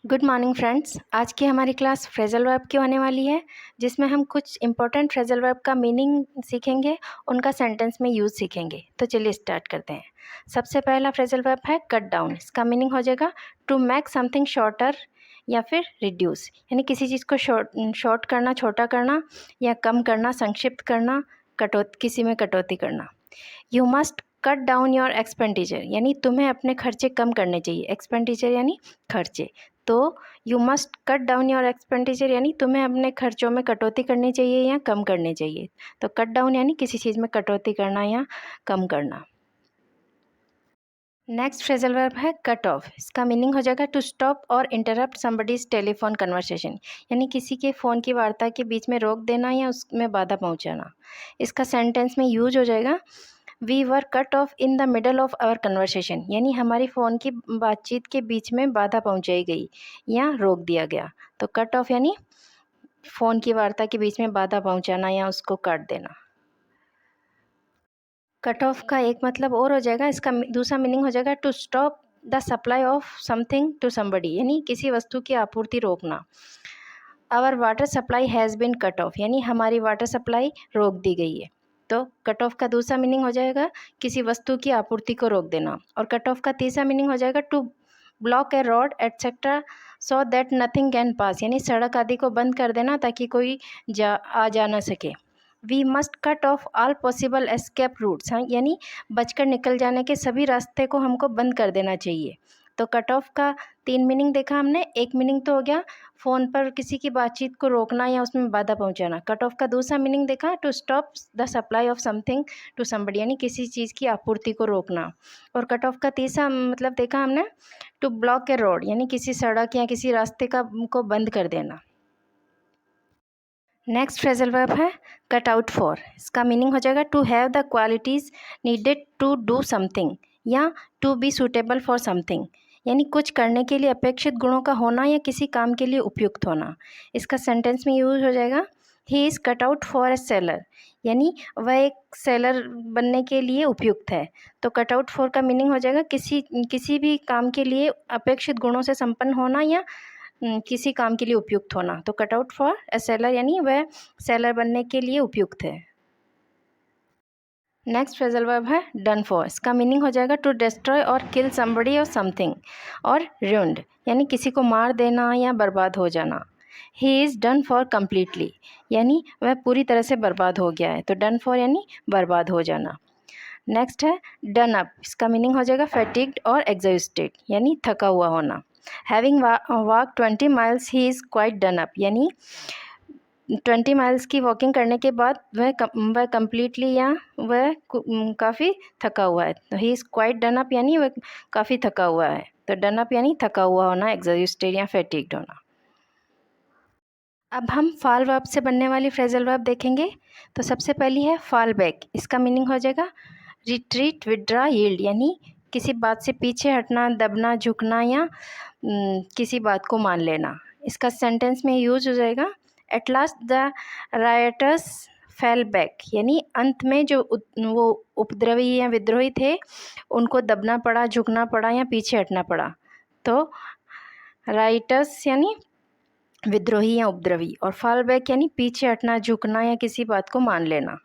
Good morning friends. आज की हमारी क्लास फ्रेजल वर्ब की होने वाली है, जिसमें हम कुछ इंपॉर्टेंट फ्रेजल वर्ब का मीनिंग सीखेंगे, उनका सेंटेंस में यूज़ सीखेंगे। तो चलिए स्टार्ट करते हैं। सबसे पहला फ्रेजल वर्ब है कट डाउन। इसका मीनिंग हो जाएगा टू मेक समथिंग शॉर्टर या फिर रिड्यूस, यानी किसी चीज़ को शॉर्ट करना, छोटा करना या कम करना, संक्षिप्त करना, किसी में कटौती करना। You must cut down your expenditure, यानी तुम्हें अपने खर्चे कम करने चाहिए। एक्सपेंडिचर यानी खर्चे। तो you must cut down your expenditure यानी तुम्हें अपने खर्चों में कटौती करनी चाहिए या कम करनी चाहिए। तो कट डाउन यानी किसी चीज़ में कटौती करना या कम करना। नेक्स्ट फ्रेजल वर्ब है कट ऑफ। इसका मीनिंग हो जाएगा टू स्टॉप और इंटरप्ट समबडीज टेलीफोन कन्वर्सेशन, यानी किसी के फ़ोन की वार्ता के बीच में रोक देना या उसमें बाधा पहुंचाना। इसका सेंटेंस में यूज हो जाएगा we were cut off in the middle of our conversation, यानी हमारी फ़ोन की बातचीत के बीच में बाधा पहुंचाई गई या रोक दिया गया। तो कट ऑफ यानी फ़ोन की वार्ता के बीच में बाधा पहुंचाना या उसको काट देना। कट ऑफ का एक मतलब और हो जाएगा, इसका दूसरा मीनिंग हो जाएगा to stop the supply of something to somebody, यानी किसी वस्तु की आपूर्ति रोकना। Our water supply has been cut off, यानी हमारी वाटर सप्लाई रोक दी गई है। तो कट ऑफ का दूसरा मीनिंग हो जाएगा किसी वस्तु की आपूर्ति को रोक देना। और कट ऑफ का तीसरा मीनिंग हो जाएगा to block a road etcetera so that nothing can pass, यानी सड़क आदि को बंद कर देना ताकि कोई आ जा ना सके। We must cut off all possible escape routes, हाँ, यानी बचकर निकल जाने के सभी रास्ते को हमको बंद कर देना चाहिए। तो कट ऑफ का 3 मीनिंग देखा हमने। एक मीनिंग तो हो गया फ़ोन पर किसी की बातचीत को रोकना या उसमें बाधा पहुंचाना। कट ऑफ का दूसरा मीनिंग देखा to stop the supply of something to somebody, यानी किसी चीज़ की आपूर्ति को रोकना। और कट ऑफ का तीसरा मतलब देखा हमने टू ब्लॉक ए रोड, यानी किसी सड़क या किसी रास्ते को बंद कर देना। नेक्स्ट फ्रेजल वर्ब है कट आउट फॉर। इसका मीनिंग हो जाएगा to have the qualities needed to do something या to be suitable for something, यानी कुछ करने के लिए अपेक्षित गुणों का होना या किसी काम के लिए उपयुक्त होना। इसका सेंटेंस में यूज हो जाएगा he is cut out for a seller, यानी वह एक सेलर बनने के लिए उपयुक्त है। तो कट आउट फॉर का मीनिंग हो जाएगा किसी भी काम के लिए अपेक्षित गुणों से संपन्न होना या किसी काम के लिए उपयुक्त होना। तो cut out for a seller यानी वह सेलर बनने के लिए उपयुक्त है। नेक्स्ट फ्रेजल वर्ब है डन फॉर। इसका मीनिंग हो जाएगा टू डिस्ट्रॉय और किल समबडी और समथिंग और ruined, यानी किसी को मार देना या बर्बाद हो जाना। He is done for completely, यानी वह पूरी तरह से बर्बाद हो गया है। तो डन फॉर यानी बर्बाद हो जाना। नेक्स्ट है डन अप। इसका मीनिंग हो जाएगा फैटिग्ड और एग्जॉस्टेड, यानी थका हुआ होना। Having walk 20 miles he is quite done up, यानी 20 माइल्स की वॉकिंग करने के बाद वह कम्प्लीटली या वह काफ़ी थका हुआ है। तो he is quite done up यानी वह काफ़ी थका हुआ है। तो डन अप यानी थका हुआ होना, एग्जॉस्टेड या फैटिग्ड होना। अब हम फॉल वर्ब से बनने वाली फ्रेजल वर्ब देखेंगे। तो सबसे पहली है फॉल बैक। इसका मीनिंग हो जाएगा रिट्रीट, विड्रा, यील्ड, यानी किसी बात से पीछे हटना, दबना, झुकना या किसी बात को मान लेना। इसका सेंटेंस में यूज हो जाएगा at last the writers fell back, यानी अंत में जो वो उपद्रवी या विद्रोही थे उनको दबना पड़ा, झुकना पड़ा या पीछे हटना पड़ा। तो राइटर्स यानी विद्रोही या उपद्रवी, और फॉल बैक यानी पीछे हटना, झुकना या किसी बात को मान लेना।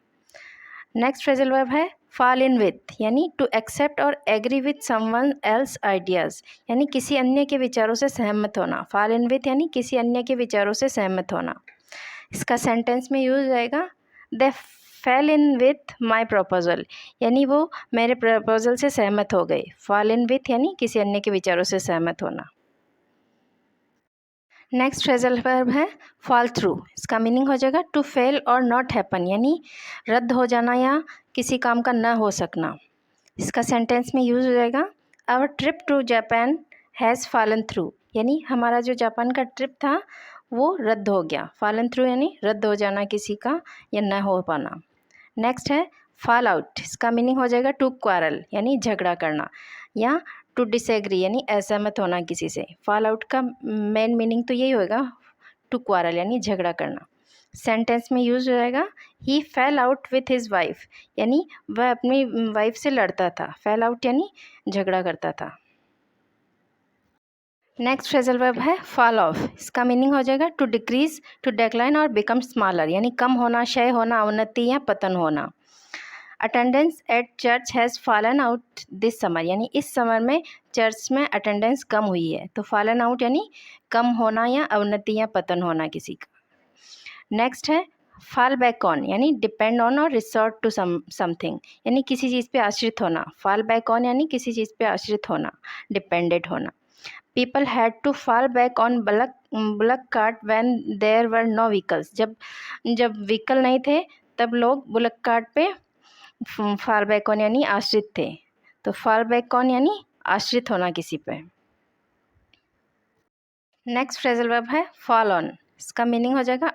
नेक्स्ट फ्रेजल वर्ब है फॉल इन विथ, यानी टू एक्सेप्ट और agree with someone else ideas, यानी किसी अन्य के विचारों से सहमत होना। फॉल इन विथ यानी किसी अन्य के विचारों से सहमत होना। इसका सेंटेंस में यूज आएगा they fell in with my proposal, यानी वो मेरे प्रपोजल से सहमत हो गए। फॉल इन विथ यानी किसी अन्य के विचारों से सहमत होना। नेक्स्ट फ्रेजल वर्ब है फॉल थ्रू। इसका मीनिंग हो जाएगा टू फेल और नॉट हैपन, यानी रद्द हो जाना या किसी काम का न हो सकना। इसका सेंटेंस में यूज हो जाएगा our trip to Japan has fallen through, यानी हमारा जो जापान का ट्रिप था वो रद्द हो गया। फॉलन थ्रू यानी रद्द हो जाना किसी का या न हो पाना। नेक्स्ट है फॉल आउट। इसका मीनिंग हो जाएगा टू क्वारल, यानी झगड़ा करना, या टू डिसएग्री यानी असहमत होना किसी से। फॉल आउट का मेन मीनिंग तो यही होगा टू क्वारल यानी झगड़ा करना। सेंटेंस में यूज हो जाएगा he fell out with his wife, यानी वह अपनी वाइफ से लड़ता था। फेल आउट यानी झगड़ा करता था। नेक्स्ट फ्रेजल वर्ब है फॉल ऑफ। इसका मीनिंग हो जाएगा टू डिक्रीज, टू डेक्लाइन और बिकम स्मॉलर, यानी कम होना, क्षय होना, अवनति या पतन होना। Attendance eight church has fallen out this summer, यानी इस समर में चर्च में अटेंडेंस कम हुई है। तो फॉलन आउट यानी कम होना या अवनति या पतन होना किसी का। नेक्स्ट है फॉल बैक ऑन, यानी डिपेंड ऑन और रिसोर्ट टू समथिंग, यानी किसी चीज़ पे आश्रित होना। फॉल बैक ऑन यानी किसी चीज़ पे आश्रित होना, डिपेंडेंट होना। People had to fall back on bullock cart when there were no vehicles, जब व्हीकल नहीं थे तब लोग बुलक कार्ट पे फॉल बैक ऑन यानी आश्रित थे। तो फॉल बैक ऑन यानी आश्रित होना किसी पे। नेक्स्ट फ्रेजल वर्ब है फॉल ऑन। इसका मीनिंग हो जाएगा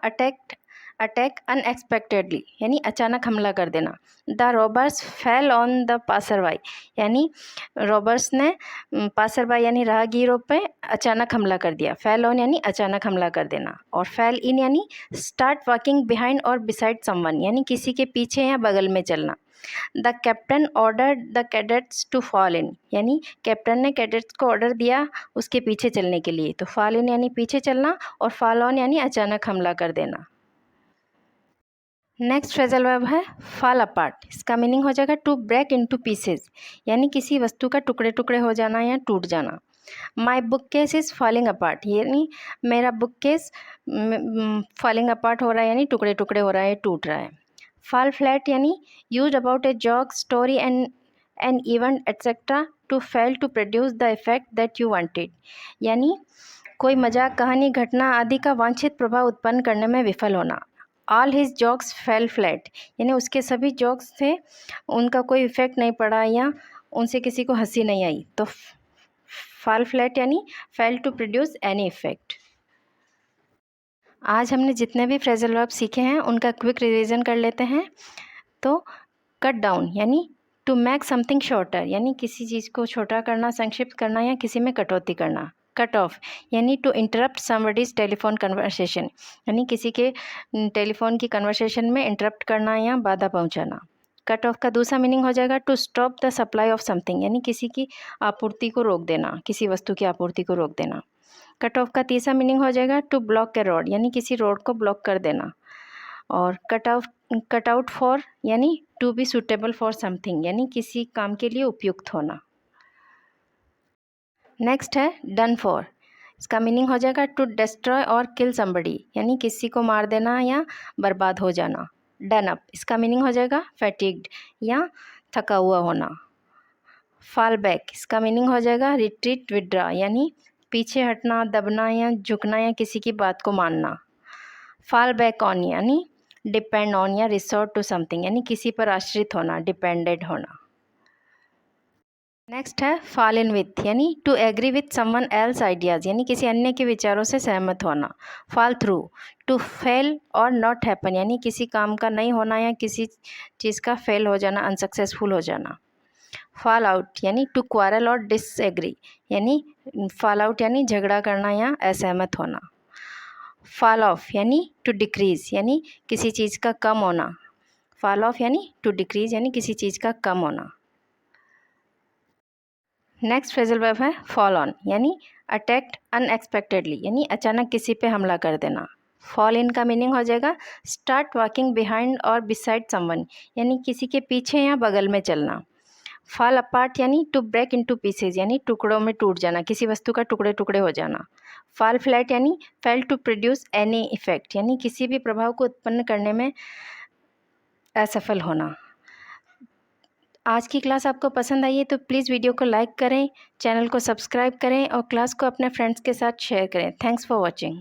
अटैक अनएक्सपेक्टेडली, यानी अचानक हमला कर देना। The robbers fell on the passerby, यानी रॉबर्स ने पासरवाई यानी राहगीरों पे अचानक हमला कर दिया। फेल ऑन यानी अचानक हमला कर देना। और फेल इन यानी स्टार्ट वॉकिंग बिहाइंड और बिसाइड समवन, यानी किसी के पीछे या बगल में चलना। The captain ordered the cadets to fall in, यानी कैप्टन ने कैडेट्स को ऑर्डर दिया उसके पीछे चलने के लिए। तो फॉल इन यानी पीछे चलना और फॉल ऑन यानी अचानक हमला कर देना। नेक्स्ट फ्रेजल वर्ब है फॉल अपार्ट। इसका मीनिंग हो जाएगा टू ब्रेक इनटू पीसेज, यानी किसी वस्तु का टुकड़े टुकड़े हो जाना या टूट जाना। My book case is falling apart, यानी मेरा बुक केस फॉलिंग अपार्ट हो रहा है, यानी टुकड़े टुकड़े हो रहा है, टूट रहा है। फॉल फ्लैट यानी use about a joke story an event etcetera to fail to produce the effect that you wanted, यानी कोई मजाक, कहानी, घटना आदि का वांछित प्रभाव उत्पन्न करने में विफल होना। All his jokes fell flat, यानी उसके सभी जॉक्स थे उनका कोई इफेक्ट नहीं पड़ा या उनसे किसी को हंसी नहीं आई। तो फॉल फ्लैट यानी fail to produce any effect. आज हमने जितने भी फ्रेजल वर्ब सीखे हैं उनका क्विक रिवीजन कर लेते हैं। तो कट डाउन यानी टू मेक समथिंग शॉर्टर, यानी किसी चीज़ को छोटा करना, संक्षिप्त करना या किसी में कटौती करना। कट ऑफ यानी to interrupt somebody's telephone conversation, यानी किसी के टेलीफोन की कन्वर्सेशन में इंटरप्ट करना या बाधा पहुंचाना। कट ऑफ का दूसरा मीनिंग हो जाएगा to stop the supply of something, यानी किसी की आपूर्ति को रोक देना, किसी वस्तु की आपूर्ति को रोक देना। कट ऑफ का तीसरा मीनिंग हो जाएगा टू ब्लॉक ए रोड, यानी किसी रोड को ब्लॉक कर देना। और कट आउट फॉर यानी to be suitable for something, यानी किसी काम के लिए उपयुक्त होना। नेक्स्ट है डन फॉर। इसका मीनिंग हो जाएगा टू डिस्ट्रॉय और किल समबडी, यानी किसी को मार देना या बर्बाद हो जाना। डन अप, इसका मीनिंग हो जाएगा फैटिग्ड या थका हुआ होना। फॉल बैक, इसका मीनिंग हो जाएगा रिट्रीट, विड्रा, यानी पीछे हटना, दबना या झुकना या किसी की बात को मानना। फॉल बैक ऑन यानी डिपेंड ऑन या रिसोर्ट टू समथिंग, यानी किसी पर आश्रित होना, डिपेंडेंट होना। नेक्स्ट है फॉल इन विथ, यानी to agree with someone else ideas, यानी किसी अन्य के विचारों से सहमत होना। फॉल थ्रू, टू फेल और नॉट हैपन, यानी किसी काम का नहीं होना या किसी चीज़ का फेल हो जाना, अनसक्सेसफुल हो जाना। फॉल आउट यानी टू क्वारल और डिसएग्री, यानी फॉल आउट यानी झगड़ा करना या असहमत होना। फॉल ऑफ यानी टू डिक्रीज, यानी किसी चीज़ का कम होना। फॉल ऑफ यानी टू डिक्रीज, यानी किसी चीज़ का कम होना। नेक्स्ट फ्रेजल वर्ब है फॉल ऑन, यानी अटैक्ड अनएक्सपेक्टेडली, यानी अचानक किसी पे हमला कर देना। फॉल इन का मीनिंग हो जाएगा स्टार्ट वॉकिंग बिहाइंड और बिसाइड समवन, यानी किसी के पीछे या बगल में चलना। फॉल अपार्ट यानी टू ब्रेक इनटू पीसेज, यानी टुकड़ों में टूट जाना, किसी वस्तु का टुकड़े टुकड़े हो जाना। फॉल फ्लैट यानी fail to produce any effect, यानी किसी भी प्रभाव को उत्पन्न करने में असफल होना। आज की क्लास आपको पसंद आई है तो प्लीज़ वीडियो को लाइक करें, चैनल को सब्सक्राइब करें और क्लास को अपने फ्रेंड्स के साथ शेयर करें। Thanks for watching.